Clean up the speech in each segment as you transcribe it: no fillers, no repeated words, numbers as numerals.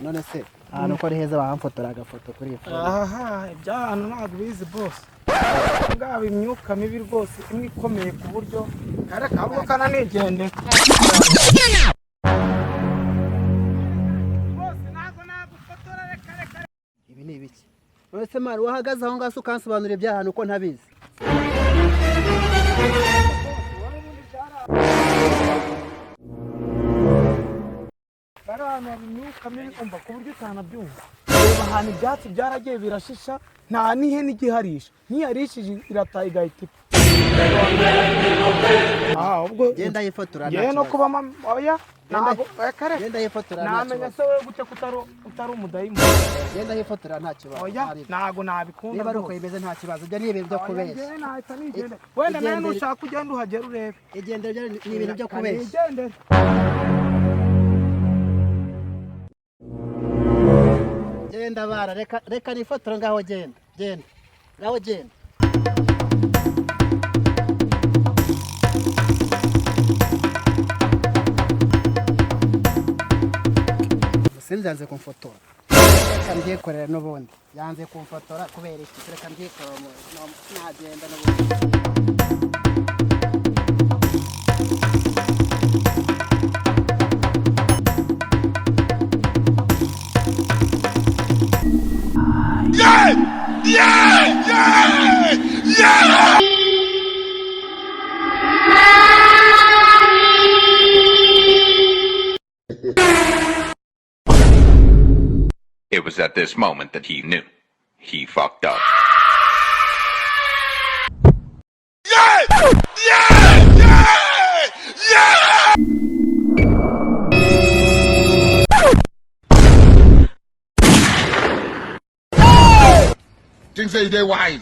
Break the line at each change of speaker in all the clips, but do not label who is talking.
none se ahantu ko ari heza bamfotora agafoto kuri ifoto.
Aha iby'ahantu ntabwo bizi boss. Ngaba imyuka mibi rwose imwe ikomeye ku buryo ahubwo kana nigende. Boss ntabwo nagufotora reka.
Ibi ni ibiki? Wese mari wahagaze aho ngaso ukansobanurira iby'ahantu ko ntabizi.
Barana imyuka mibi umva ku buryo utanabyumva. Reba ahantu ibyatsi byaragiye birashisha nta nihe n'igiharisha. Niyarishije irataha igahita ipfa. Ubwo
genda yifotora
nta. No kuba oya ntabwo kare.
Genda yifotora nta.
Namenya se wewe gute kutari umudayimo.
Genda yifotora nta kibazo.
Oya ntago nabikunda.
Niba ari uko yibeze nta kibazo. Byo ni ibintu byo kubeshya.
Wenda nawe nushaka ugenda uhagera urebe.
Igendera ni ibintu byo kubeshya.
Igendera.
Genda bara reka nifotora ngaho genda. Ngaho genda. Sinzanze kumfotora. Reka mbyikorera n'ubundi. Yanze kumfotora kubera iki? Reka mbyikorera nagenda n'ubundi.
It was at this moment that he knew. He fucked up.
Things say they wise.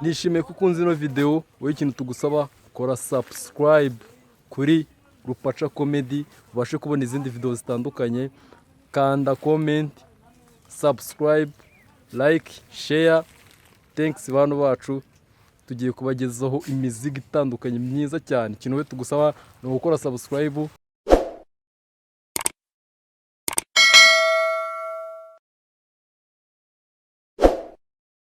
Nishimiye ko ukunze ino video. Wowe ikintu tugusaba kora subscribe kuri Rupaca Comedy ubashe kubona izindi video zitandukanye. Kanda comment, subscribe, like, share. Thanks bantu bacu. Tugiye kubagezaho imizigo itandukanye myiza cyane. Ikintu we tugusaba ni gukora subscribe.